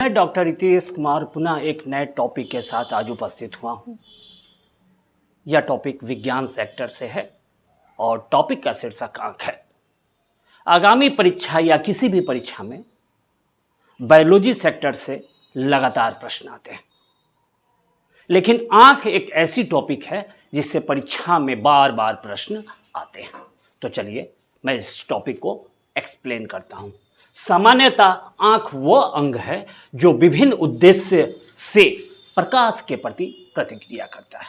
मैं डॉक्टर रितेश कुमार पुनः एक नए टॉपिक के साथ आज उपस्थित हुआ हूँ। यह टॉपिक विज्ञान सेक्टर से है और टॉपिक का शीर्षक आँख है। आगामी परीक्षा या किसी भी परीक्षा में बायोलॉजी सेक्टर से लगातार प्रश्न आते हैं, लेकिन आँख एक ऐसी टॉपिक है जिससे परीक्षा में बार बार प्रश्न आते हैं। तो चलिए मैं इस टॉपिक को एक्सप्लेन करता हूँ। सामान्यतः आँख वह अंग है जो विभिन्न उद्देश्य से प्रकाश के प्रति प्रतिक्रिया करता है।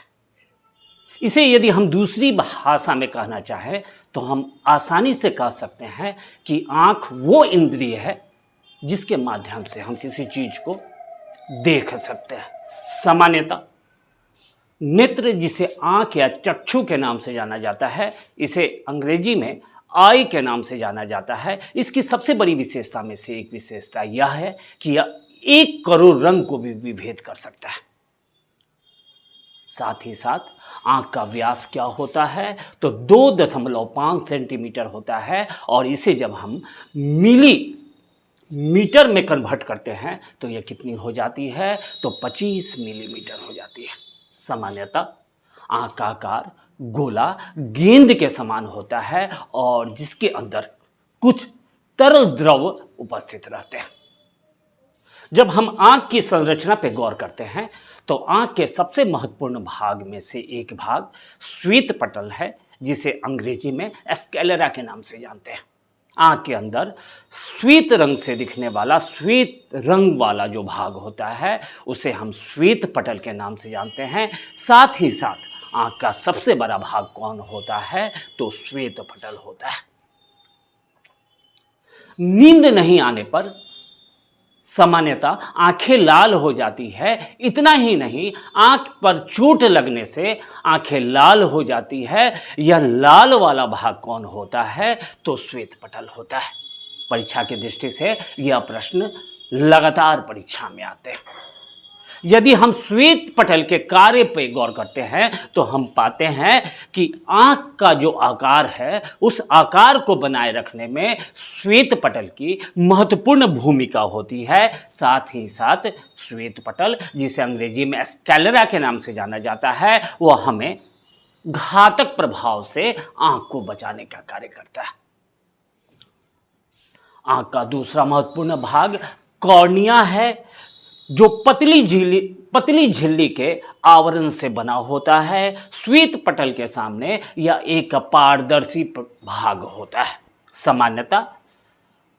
इसे यदि हम दूसरी भाषा में कहना चाहें तो हम आसानी से कह सकते हैं कि आँख वो इंद्रिय है जिसके माध्यम से हम किसी चीज को देख सकते हैं। सामान्यतः नेत्र, जिसे आँख या चक्षु के नाम से जाना जाता है, इसे अंग्रेजी में आई के नाम से जाना जाता है। इसकी सबसे बड़ी विशेषता में से एक विशेषता यह है कि यह 1 करोड़ रंग को भी विभेद कर सकता है। साथ ही साथ आंख का व्यास क्या होता है तो 2.5 सेंटीमीटर होता है, और इसे जब हम मिलीमीटर में कन्वर्ट करते हैं तो यह कितनी हो जाती है तो 25 मिलीमीटर हो जाती है। सामान्यतः आंख का आकार गोला गेंद के समान होता है और जिसके अंदर कुछ तरल द्रव उपस्थित रहते हैं। जब हम आंख की संरचना पर गौर करते हैं तो आंख के सबसे महत्वपूर्ण भाग में से एक भाग श्वेत पटल है, जिसे अंग्रेजी में स्क्लेरा के नाम से जानते हैं। आंख के अंदर श्वेत रंग से दिखने वाला, श्वेत रंग वाला जो भाग होता है उसे हम श्वेत पटल के नाम से जानते हैं। साथ ही साथ आंख का सबसे बड़ा भाग कौन होता है तो श्वेत पटल होता है। नींद नहीं आने पर सामान्यतः आंखें लाल हो जाती है। इतना ही नहीं, आंख पर चोट लगने से आंखें लाल हो जाती है। यह लाल वाला भाग कौन होता है तो श्वेत पटल होता है। परीक्षा की दृष्टि से यह प्रश्न लगातार परीक्षा में आते हैं। यदि हम श्वेत पटल के कार्य पर गौर करते हैं तो हम पाते हैं कि आंख का जो आकार है उस आकार को बनाए रखने में श्वेत पटल की महत्वपूर्ण भूमिका होती है। साथ ही साथ श्वेत पटल, जिसे अंग्रेजी में स्क्लेरा के नाम से जाना जाता है, वह हमें घातक प्रभाव से आंख को बचाने का कार्य करता है। आंख का दूसरा महत्वपूर्ण भाग कॉर्निया है, जो पतली झिल्ली के आवरण से बना होता है। श्वेत पटल के सामने यह एक पारदर्शी भाग होता है। सामान्यतः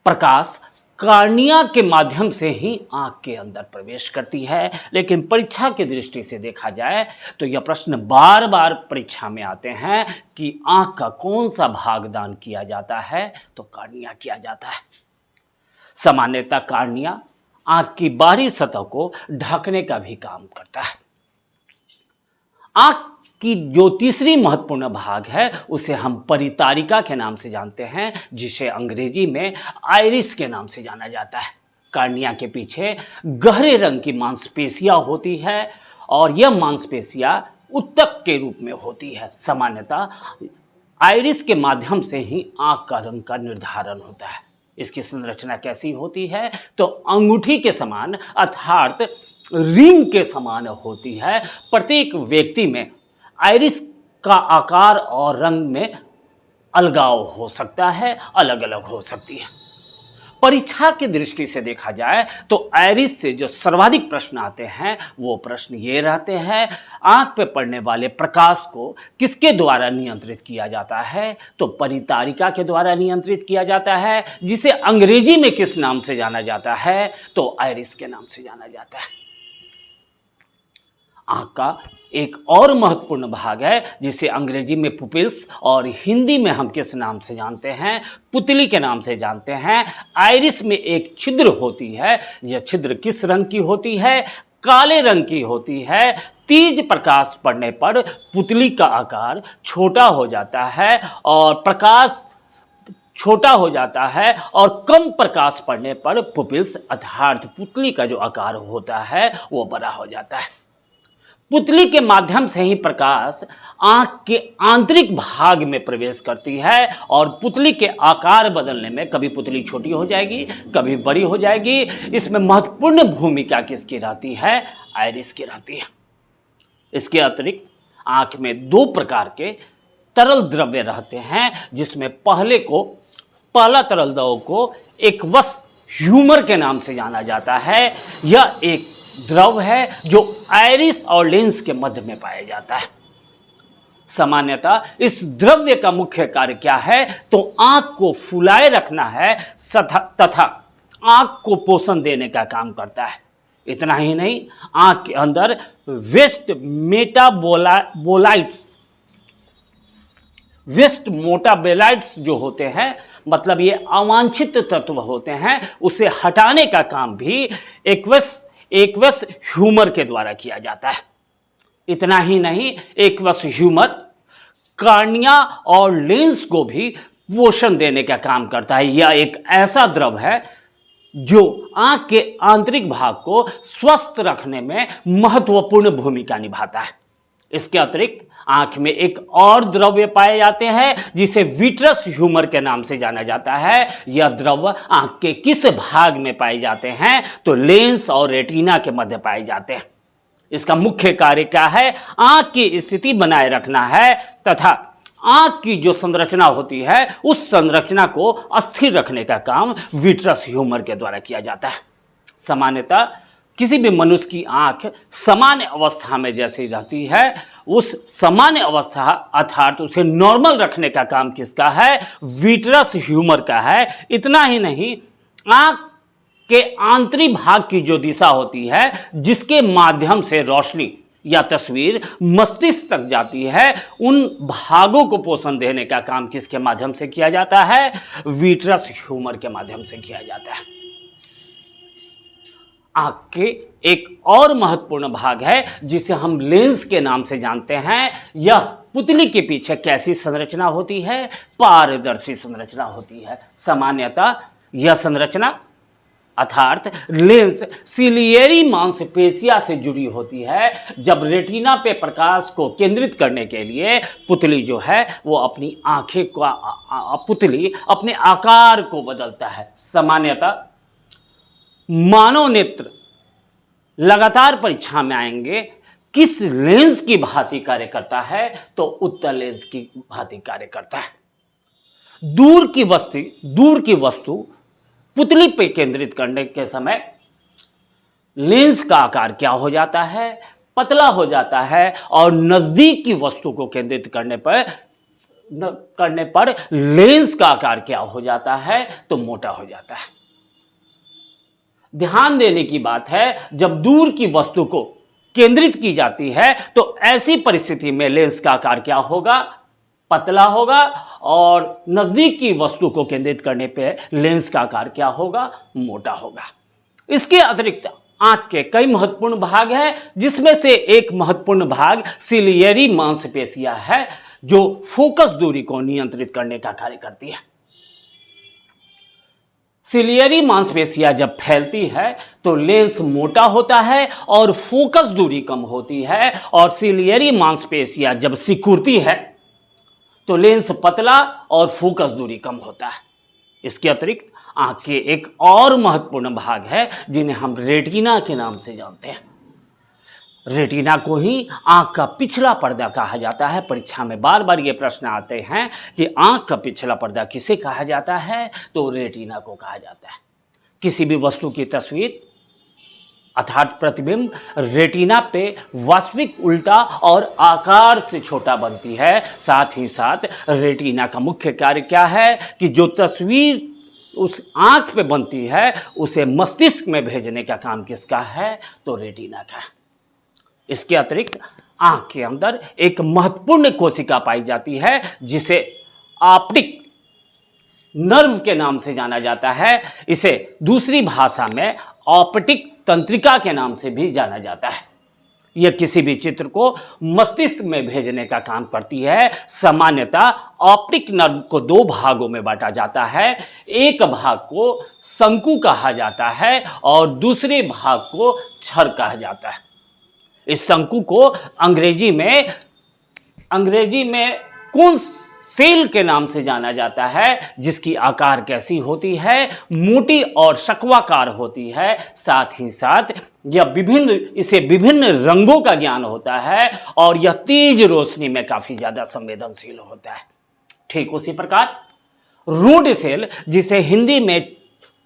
प्रकाश कॉर्निया के माध्यम से ही आंख के अंदर प्रवेश करती है, लेकिन परीक्षा की दृष्टि से देखा जाए तो यह प्रश्न बार बार परीक्षा में आते हैं कि आंख का कौन सा भाग दान किया जाता है तो कॉर्निया किया जाता है। सामान्यतः कॉर्निया आंख की बाहरी सतह को ढकने का भी काम करता है। आंख की जो तीसरी महत्वपूर्ण भाग है उसे हम परितारिका के नाम से जानते हैं, जिसे अंग्रेजी में आइरिस के नाम से जाना जाता है। कॉर्निया के पीछे गहरे रंग की मांसपेशियां होती है और यह मांसपेशियां उत्तक के रूप में होती है। सामान्यतः आइरिस के माध्यम से ही आंख का रंग का निर्धारण होता है। इसकी संरचना कैसी होती है तो अंगूठी के समान अर्थात रिंग के समान होती है। प्रत्येक व्यक्ति में आइरिस का आकार और रंग में अलगाव हो सकता है, अलग अलग हो सकती है। परीक्षा की दृष्टि से देखा जाए तो आइरिस से जो सर्वाधिक प्रश्न आते हैं वो प्रश्न ये रहते हैं, आंख पे पड़ने वाले प्रकाश को किसके द्वारा नियंत्रित किया जाता है तो परितारिका के द्वारा नियंत्रित किया जाता है, जिसे अंग्रेजी में किस नाम से जाना जाता है तो आइरिस के नाम से जाना जाता है। आंख का एक और महत्वपूर्ण भाग है जिसे अंग्रेजी में पुपिल्स और हिंदी में हम किस नाम से जानते हैं पुतली के नाम से जानते हैं। आइरिस में एक छिद्र होती है। यह छिद्र किस रंग की होती है काले रंग की होती है। तेज प्रकाश पड़ने पर पुतली का आकार छोटा हो जाता है और प्रकाश छोटा हो जाता है और कम प्रकाश पड़ने पर पुपिल्स अर्थात पुतली का जो आकार होता है वो बड़ा हो जाता है। पुतली के माध्यम से ही प्रकाश आंख के आंतरिक भाग में प्रवेश करती है और पुतली के आकार बदलने में कभी पुतली छोटी हो जाएगी, कभी बड़ी हो जाएगी। इसमें महत्वपूर्ण भूमिका किसकी रहती है? आइरिस की रहती है। इसके अतिरिक्त आंख में दो प्रकार के तरल द्रव्य रहते हैं, जिसमें पहला तरल द्रव को एक्वस ह्यूमर के नाम से जाना जाता है। यह एक द्रव है जो आइरिस और लेंस के मध्य में पाया जाता है। सामान्यतः इस द्रव्य का मुख्य कार्य क्या है? तो आंख को फुलाए रखना है तथा आंख को पोषण देने का काम करता है। इतना ही नहीं, आंख के अंदर वेस्ट मोटाबोलाइट्स जो होते हैं, मतलब ये अवांछित तत्व होते हैं, उसे हटाने का काम भी एक्वस ह्यूमर के द्वारा किया जाता है। इतना ही नहीं, एक्वस ह्यूमर कार्निया और लेंस को भी पोषण देने का काम करता है। यह एक ऐसा द्रव है जो आंख के आंतरिक भाग को स्वस्थ रखने में महत्वपूर्ण भूमिका निभाता है। इसके अतिरिक्त आंख में एक और द्रव्य पाए जाते हैं जिसे विट्रस ह्यूमर के नाम से जाना जाता है। यह द्रव्य आंख के किस भाग में पाए जाते हैं? तो लेंस और रेटिना के मध्य पाए जाते हैं। इसका मुख्य कार्य क्या है? आंख की स्थिति बनाए रखना है तथा आंख की जो संरचना होती है उस संरचना को अस्थिर रखने का काम विट्रस ह्यूमर के द्वारा किया जाता है। सामान्यतः किसी भी मनुष्य की आंख सामान्य अवस्था में जैसी रहती है, उस सामान्य अवस्था अर्थात उसे नॉर्मल रखने का काम किसका है? विट्रस ह्यूमर का है। इतना ही नहीं, आंख के आंतरिक भाग की जो दिशा होती है, जिसके माध्यम से रोशनी या तस्वीर मस्तिष्क तक जाती है, उन भागों को पोषण देने का काम किसके माध्यम से किया जाता है? विट्रस ह्यूमर के माध्यम से किया जाता है। आंख के एक और महत्वपूर्ण भाग है जिसे हम लेंस के नाम से जानते हैं। यह पुतली के पीछे कैसी संरचना होती है? पारदर्शी संरचना होती है। सामान्यतः यह संरचना अर्थात लेंस सिलियरी मांसपेशिया से जुड़ी होती है। जब रेटिना पे प्रकाश को केंद्रित करने के लिए पुतली जो है वो अपनी आंखें का पुतली अपने आकार को बदलता है। सामान्यतः मानव नेत्र लगातार परीक्षा में आएंगे, किस लेंस की भांति कार्य करता है? तो उत्तल लेंस की भांति कार्य करता है। दूर की वस्तु पुतली पे केंद्रित करने के समय लेंस का आकार क्या हो जाता है? पतला हो जाता है और नजदीक की वस्तु को केंद्रित करने पर लेंस का आकार क्या हो जाता है? तो मोटा हो जाता है। ध्यान देने की बात है, जब दूर की वस्तु को केंद्रित की जाती है तो ऐसी परिस्थिति में लेंस का आकार क्या होगा? पतला होगा और नजदीक की वस्तु को केंद्रित करने पे लेंस का आकार क्या होगा? मोटा होगा। इसके अतिरिक्त आंख के कई महत्वपूर्ण भाग हैं, जिसमें से एक महत्वपूर्ण भाग सिलियरी मांसपेशिया है जो फोकस दूरी को नियंत्रित करने का कार्य करती है। सिलियरी मांसपेशिया जब फैलती है तो लेंस मोटा होता है और फोकस दूरी कम होती है, और सिलियरी मांसपेशिया जब सिकुड़ती है तो लेंस पतला और फोकस दूरी कम होता है। इसके अतिरिक्त आंख के एक और महत्वपूर्ण भाग है जिन्हें हम रेटिना के नाम से जानते हैं। रेटिना को ही आंख का पिछला पर्दा कहा जाता है। परीक्षा में बार बार ये प्रश्न आते हैं कि आंख का पिछला पर्दा किसे कहा जाता है? तो रेटिना को कहा जाता है। किसी भी वस्तु की तस्वीर अर्थात प्रतिबिंब रेटिना पे वास्तविक उल्टा और आकार से छोटा बनती है। साथ ही साथ रेटिना का मुख्य कार्य क्या है कि जो तस्वीर उस आंख पे बनती है उसे मस्तिष्क में भेजने का काम किसका है? तो रेटिना का। इसके अतिरिक्त आंख के अंदर एक महत्वपूर्ण कोशिका पाई जाती है जिसे ऑप्टिक नर्व के नाम से जाना जाता है। इसे दूसरी भाषा में ऑप्टिक तंत्रिका के नाम से भी जाना जाता है। यह किसी भी चित्र को मस्तिष्क में भेजने का काम करती है। सामान्यतः ऑप्टिक नर्व को दो भागों में बांटा जाता है। एक भाग को शंकु कहा जाता है और दूसरे भाग को छर कहा जाता है। इस शंकु को अंग्रेजी में कौन सेल के नाम से जाना जाता है, जिसकी आकार कैसी होती है, मोटी और शक्वाकार होती है। साथ ही साथ इसे विभिन्न रंगों का ज्ञान होता है और यह तेज रोशनी में काफी ज्यादा संवेदनशील होता है। ठीक उसी प्रकार रूड सेल, जिसे हिंदी में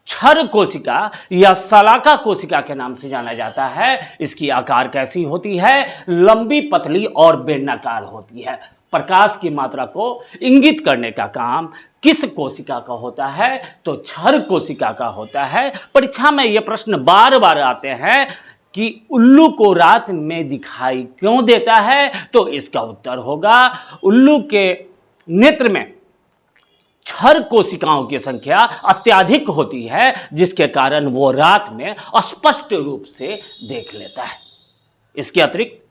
क्षर कोशिका या सलाका कोशिका के नाम से जाना जाता है, इसकी आकार कैसी होती है, लंबी, पतली और बेलनाकार होती है। प्रकाश की मात्रा को इंगित करने का काम किस कोशिका का होता है, तो क्षर कोशिका का होता है। परीक्षा में यह प्रश्न बार बार आते हैं कि उल्लू को रात में दिखाई क्यों देता है, तो इसका उत्तर होगा उल्लू के नेत्र में क्षर कोशिकाओं की संख्या अत्यधिक होती है, जिसके कारण वो रात में स्पष्ट रूप से देख लेता है। इसके अतिरिक्त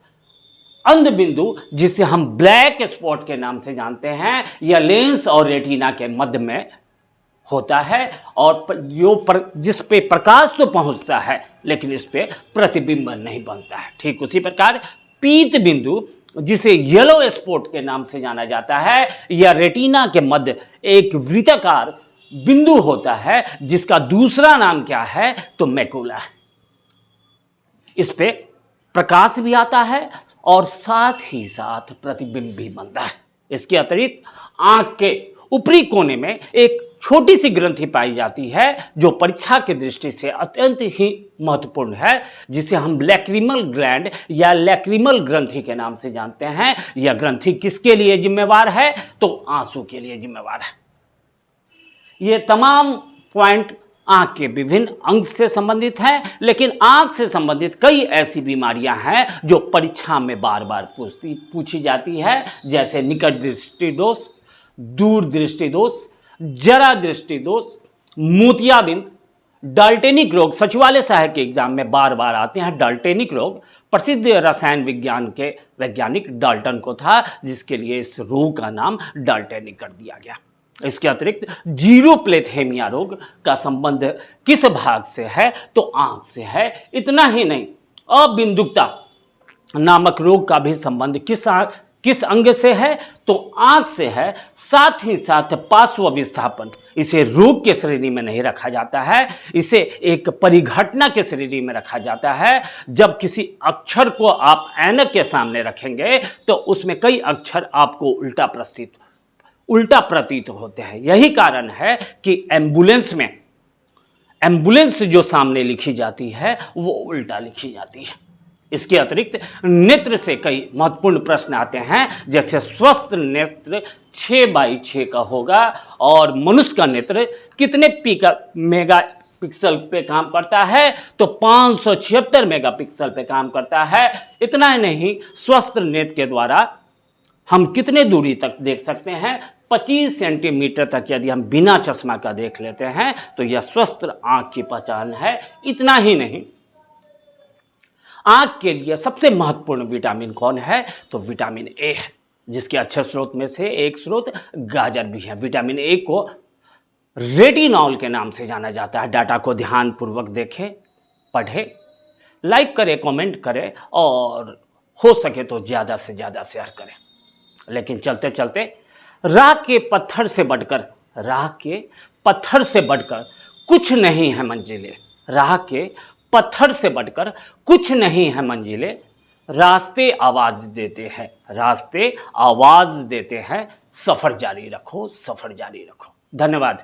अंध बिंदु, जिसे हम ब्लैक स्पॉट के नाम से जानते हैं, यह लेंस और रेटिना के मध्य में होता है और जिस पे प्रकाश तो पहुंचता है लेकिन इस पे प्रतिबिंब नहीं बनता है। ठीक उसी प्रकार पीत बिंदु, जिसे येलो स्पॉट के नाम से जाना जाता है, या रेटिना के मध्य एक वृत्ताकार बिंदु होता है, जिसका दूसरा नाम क्या है, तो मैकुला है। इस पे प्रकाश भी आता है और साथ ही साथ प्रतिबिंब भी बनता है। इसके अतिरिक्त आंख के ऊपरी कोने में एक छोटी सी ग्रंथि पाई जाती है, जो परीक्षा की दृष्टि से अत्यंत ही महत्वपूर्ण है, जिसे हम लैक्रिमल ग्लैंड या लैक्रिमल ग्रंथि के नाम से जानते हैं। यह ग्रंथि किसके लिए जिम्मेवार है, तो आंसू के लिए जिम्मेवार है। ये तमाम पॉइंट आंख के विभिन्न अंग से संबंधित हैं, लेकिन आंख से संबंधित कई ऐसी बीमारियां हैं जो परीक्षा में बार बार पूछी जाती है, जैसे निकट दृष्टि दोष, दूर दृष्टि दोष, जरा दृष्टि दोष, मोतियाबिंद, डाल्टेनिक रोग। सचिवालय सहायक के एग्जाम में बार बार आते हैं डाल्टेनिक रोग। प्रसिद्ध रसायन विज्ञान के वैज्ञानिक डाल्टन को था, जिसके लिए इस रोग का नाम डाल्टेनिक कर दिया गया। इसके अतिरिक्त जीरोप्लेथेमिया रोग का संबंध किस भाग से है, तो आंख से है। इतना ही नहीं, अबिंदुकता नामक रोग का भी संबंध किस अंग से है, तो आंख से है। साथ ही साथ पार्श्व विस्थापन, इसे रोग के श्रेणी में नहीं रखा जाता है, इसे एक परिघटना के श्रेणी में रखा जाता है। जब किसी अक्षर को आप ऐनक के सामने रखेंगे तो उसमें कई अक्षर आपको उल्टा प्रतीत होते हैं। यही कारण है कि एम्बुलेंस जो सामने लिखी जाती है वो उल्टा लिखी जाती है। इसके अतिरिक्त नेत्र से कई महत्वपूर्ण प्रश्न आते हैं, जैसे स्वस्थ नेत्र 6/6 का होगा और मनुष्य का नेत्र कितने मेगापिक्सल पे काम करता है, तो 576 मेगापिक्सल पे काम करता है। इतना ही नहीं, स्वस्थ नेत्र के द्वारा हम कितने दूरी तक देख सकते हैं, 25 सेंटीमीटर तक यदि हम बिना चश्मा का देख लेते हैं तो यह स्वस्थ आंख की पहचान है। इतना ही नहीं, आंख के लिए सबसे महत्वपूर्ण विटामिन कौन है, तो विटामिन ए है, जिसके अच्छे स्रोत में से एक स्रोत गाजर भी है। विटामिन ए को रेटिनॉल के नाम से जाना जाता है। डाटा को ध्यानपूर्वक देखें, पढ़ें, लाइक करें, कमेंट करें और हो सके तो ज़्यादा से ज़्यादा शेयर करें। लेकिन चलते चलते राह के पत्थर से बढ़कर कुछ नहीं है मंजिलें। राह के पत्थर से बढ़कर कुछ नहीं है मंजिलें, रास्ते आवाज देते हैं, सफर जारी रखो, सफर जारी रखो। धन्यवाद।